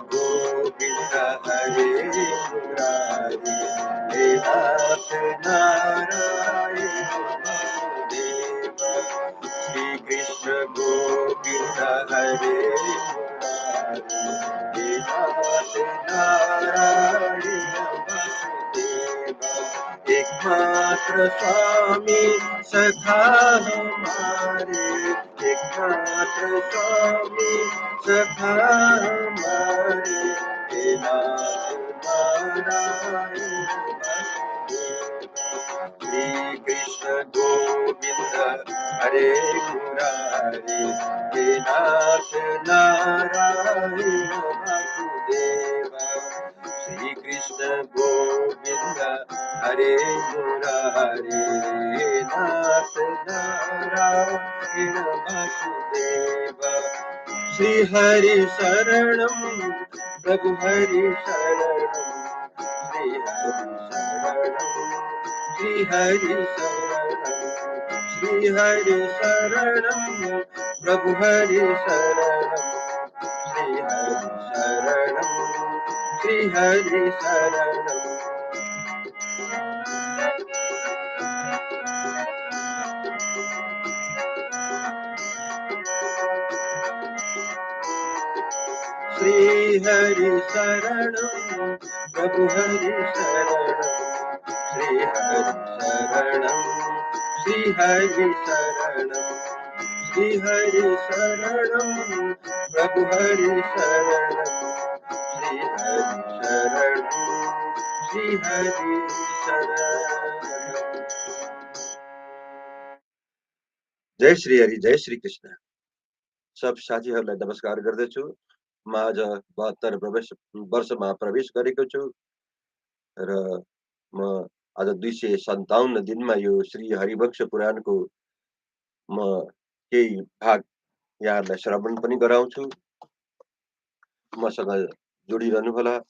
गोविंद हरे मुरारी, हे नाथ नारायण वासुदेव। श्री कृष्ण गोविंद हरे मुरारी, हे नाथ नारायण वासुदेव। एकमात्र स्वामी सखा हमारे, एकमात्र स्वामी सखा हमारे, हे नाथ नारायण वासुदेव। श्री कृष्ण गोविंद हरे मुरारी, हे नाथ नारायण वासुदेव। श्री कृष्ण गोविंद हरे मुरारी, हे नाथ नारायण वासुदेव। श्री हरि शरणम प्रभु हरि शरणम, श्री हरि शरणम, श्री हरि शरणम, श्री हरि शरणम प्रभु हरि शरणम, श्री हरि शरणम, श्री हरि शरणम। श्री हरि शरणम प्रभु हरि शरणम, श्री हरि शरणम, श्री हरि शरणम, श्री हरि शरणम प्रभु हरि शरणम, श्री हरि शरणम, श्री हरि शरणम। जय श्री हरि, जय श्री कृष्ण। सब साथीहरूलाई नमस्कार गर्दछु। म आज 72 वर्षमा प्रवेश गरेको छु र म आज 257 दिनमा यो श्री हरिवंश पुराणको म केही भाग यहाँहरूलाई श्रवण पनि गराउँछु। मसँग जोडिरहनुहोला।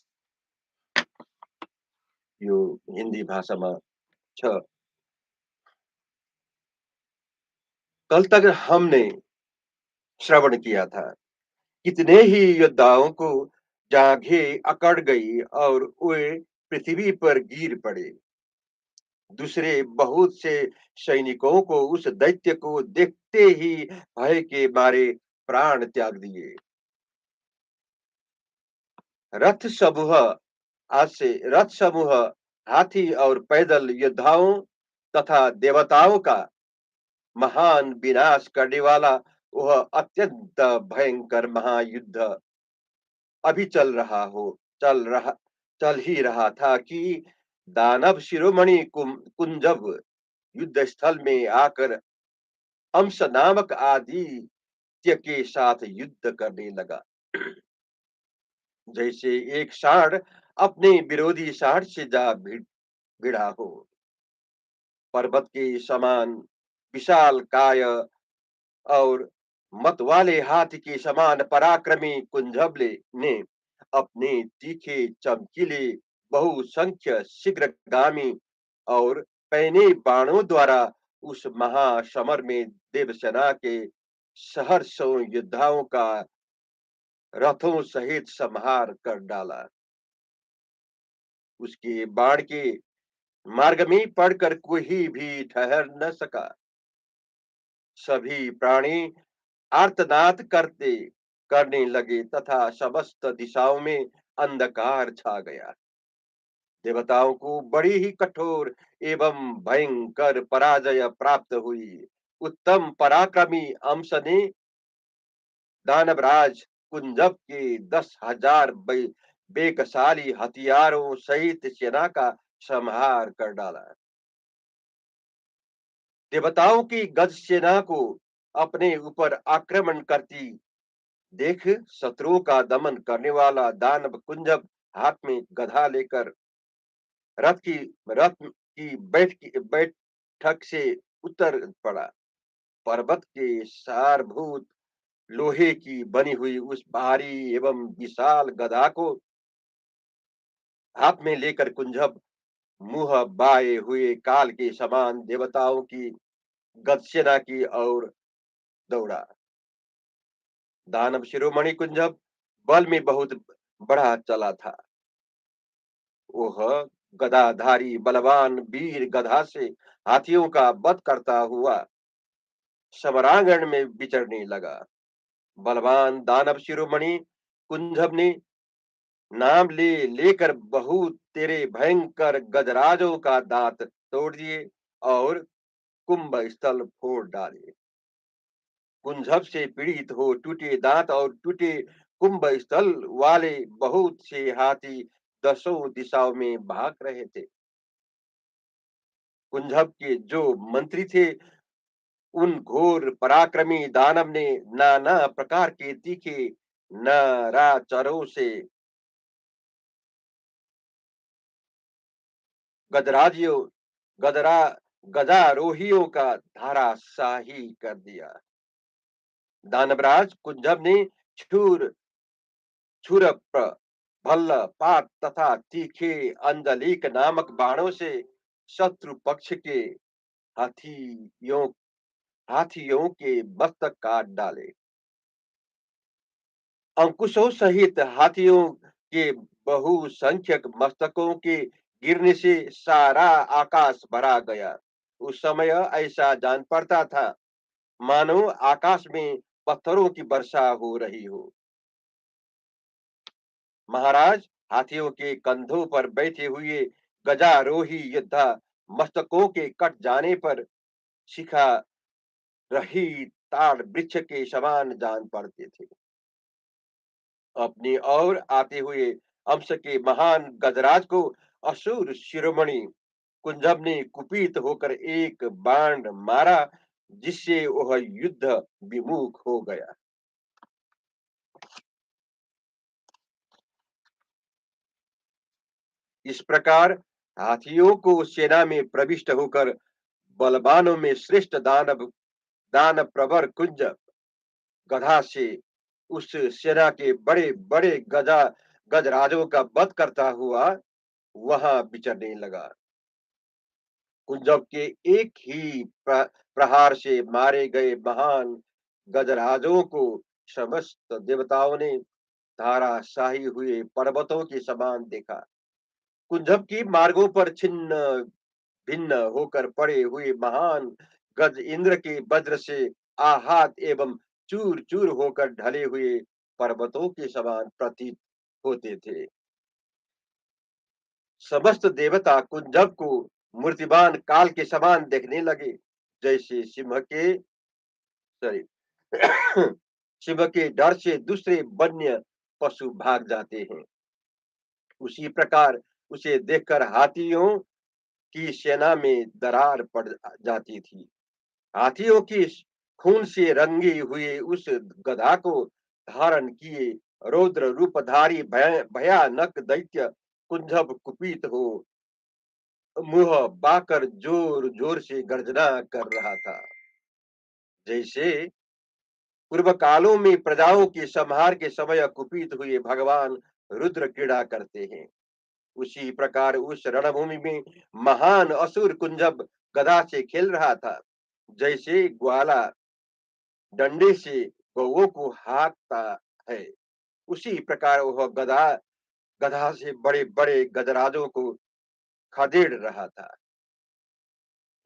यो हिन्दी भाषामा छ। कल तक हमने श्रवण किया था, कितने ही योद्धाओं को जांघें अकड़ गई और वे पृथ्वी पर गिर पड़े। दूसरे बहुत से सैनिकों को उस दैत्य को देखते ही भय के मारे प्राण त्याग दिए। रथ समूह हाथी और पैदल योद्धाओं तथा देवताओं का महान विनाश करने वाला वह अत्यंत भयंकर महायुद्ध अभी चल ही रहा था कि दानव शिरोमणि कुंजब युद्ध स्थल में आकर अंश नामक आदित्य के साथ युद्ध करने लगा। जैसे एक सांड अपने विरोधी सांड से जा भिड़ा हो। पर्वत के समान विशाल काय और मत वाले हाथी के समान पराक्रमी कुंजबले ने अपने तीखे चमकीले बहुसंख्य शीघ्रगामी और पैने बाणों द्वारा उस महासमर में देवसेना के सहर्षों योद्धाओं का रथों सहित संहार कर डाला। उसके बाण के मार्ग में पड़कर कोई भी ठहर न सका। सभी प्राणी आर्तनाद करने लगे तथा समस्त दिशाओं में अंधकार छा गया। देवताओं को बड़ी ही कठोर एवं भयंकर पराजय प्राप्त हुई। उत्तम पराक्रमी अंश ने दानवराज कुंजब के 10,000 बेकशाली हथियारों सहित सेना का संहार कर डाला। देवताओं की गज सेना को अपने ऊपर आक्रमण करती देख शत्रुओं का दमन करने वाला दानव कुंजब हाथ में गदा लेकर रथ की बैठक से उतर पड़ा। पर्वत के सारभूत लोहे की बनी हुई उस भारी एवं विशाल गदा को हाथ में लेकर कुंजब मुंह बाए हुए काल के समान देवताओं की गजसेना की ओर दौड़ा। दानव शिरोमणि कुंजब बल में बहुत बढ़ा चला था। वह गदाधारी बलवान वीर गधा से हाथियों का वध करता हुआ समरांगण में विचरने लगा। बलवान दानव शिरोमणि कुंजब ने नाम ले लेकर बहुत तेरे भयंकर गजराजों का दांत तोड़ दिए और कुंभ स्थल फोड़ डाले। कुंजब से पीड़ित हो टूटे दांत और टूटे कुंभ स्थल वाले बहुत से हाथी दसों दिशाओं में भाग रहे थे। कुंजब के जो मंत्री थे, उन घोर पराक्रमी दानव ने नाना प्रकार के तीखे नाराचरों से गजराजियों गजरा गजारोहियों का धाराशाही कर दिया। दानवराज कुंजब ने छुर छुरप्र भल्ल पात तथा तीखे अंजलिक नामक बाणों से शत्रु पक्ष के हाथियों हाथियों के मस्तक काट डाले। अंकुशों सहित हाथियों के बहुसंख्यक मस्तकों के गिरने से सारा आकाश भरा गया। उस समय ऐसा जान पड़ता था मानो आकाश में पत्थरों की वर्षा हो रही हो। महाराज हाथियों के कंधों पर बैठे हुए गजारोही योद्धा मस्तकों के कट जाने पर शिखा रही ताड़ वृक्ष के समान जान पड़ते थे। अपनी ओर आते हुए अंश के महान गजराज को असुर शिरोमणि कुंजब ने कुपित होकर एक बाण मारा, जिससे वह युद्ध विमुख हो गया। इस प्रकार हाथियों को सेना में प्रविष्ट होकर बलवानों में श्रेष्ठ दानव दान प्रवर कुंज गधा से उस सेना के बड़े बड़े गजराजों का वध करता हुआ वहां विचरने लगा। कुंजब के एक ही प्रहार से मारे गए महान गजराजों को समस्त देवताओं ने धाराशाही हुए पर्वतों के समान देखा। कुंजब की मार्गों पर छिन्न भिन्न होकर पड़े हुए महान गज इंद्र के वज्र से आहत एवं चूर चूर होकर ढले हुए पर्वतों के समान प्रतीत होते थे। समस्त देवता कुंजब को मूर्तिमान काल के समान देखने लगे, जैसे सॉरी सिंह के डर से दूसरे वन्य पशु भाग जाते हैं। उसी प्रकार उसे देखकर हाथियों की सेना में दरार पड़ जाती थी। हाथियों की खून से रंगी हुई उस गधा को धारण किए रौद्र रूपधारी भयानक दैत्य कुंजब कुपित हो मुंह बाकर जोर जोर से गर्जना कर रहा था। जैसे पूर्व कालों में प्रजाओं के संहार के समय कुपित हुए भगवान रुद्र क्रीड़ा करते हैं, उसी प्रकार उस रणभूमि में महान असुर कुंजब गदा से खेल रहा था। जैसे ग्वाला डंडे से गौओं को हाँकता है, उसी प्रकार वह गधा गधा से बड़े बड़े गजराजों को खदेड़ रहा था।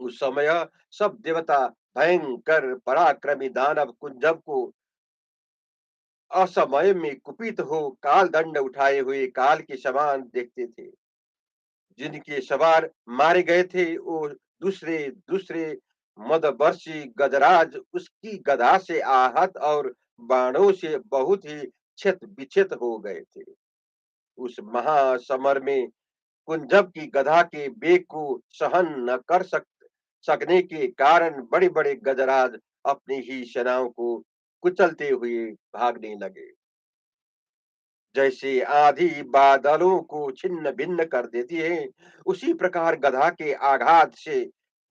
उस समय सब देवता भयंकर पराक्रमी दानव कुंजब को असमय में कुपित हो काल दंड उठाए हुए काल के समान देखते थे। जिनके सवार मारे गए थे वो दूसरे दूसरे मदवर्षी गजराज उसकी गदा से आहत और बाणों से बहुत ही क्षत विक्षत हो गए थे। उस महासमर में कुंजब की गधा के वेग को सहन न कर सकने के कारण बड़े बड़े गजराज अपनी ही सेनाओं को कुचलते हुए भागने लगे। जैसे आंधी बादलों को छिन्न भिन्न कर देती है, उसी प्रकार गधा के आघात से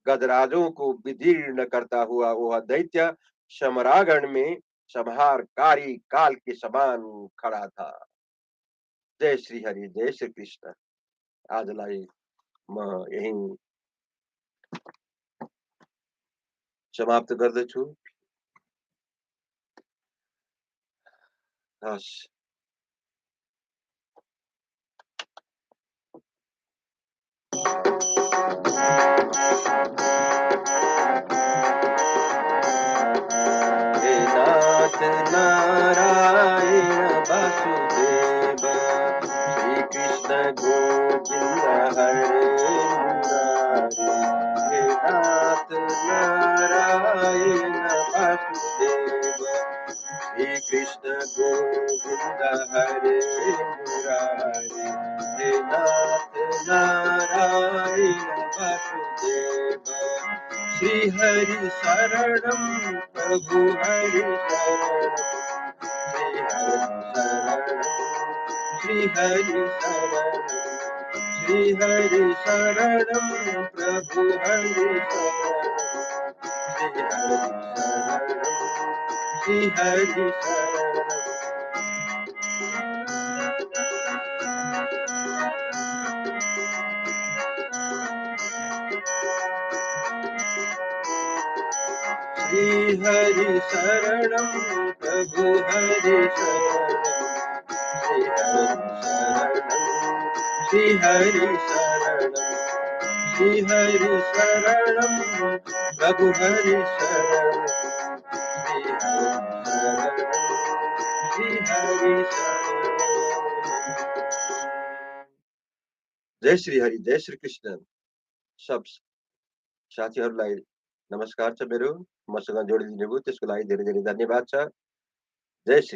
गजराजों को विदीर्ण करता हुआ वह दैत्य समरागण में संहारकारी काल के समान खड़ा था। जय श्री हरि, जय श्री कृष्ण। आज लाई यही समाप्त गर्दछु। हस् हे नाथ नारायण वासुदेव श्री कृष्ण गोविंद हरे मुरारी। हे नाथ नारायण वासुदेव श्री कृष्ण गोविंद हरे मुरारी। हे नाथ नारायण वासुदेव श्री हरि शरणम प्रभु हरि शरणम श्री हरि शरणम श्री हरि शरणम प्रभु हरि शरणम श्री हरि शरणम। श्री हरि शरणम प्रभु हरि शरणम श्री हरि शरणम श्री हरि शरणम प्रभु हरि शरणम श्री हरि शरणम श्री हरि शरणम। जय श्री हरि जय श्री कृष्ण। सब साथीहरूलाई नमस्कार छ मेरो। मसँग जोडिदिनु भयो त्यसको लागि धेरै धेरै धन्यवाद छ। जय श्री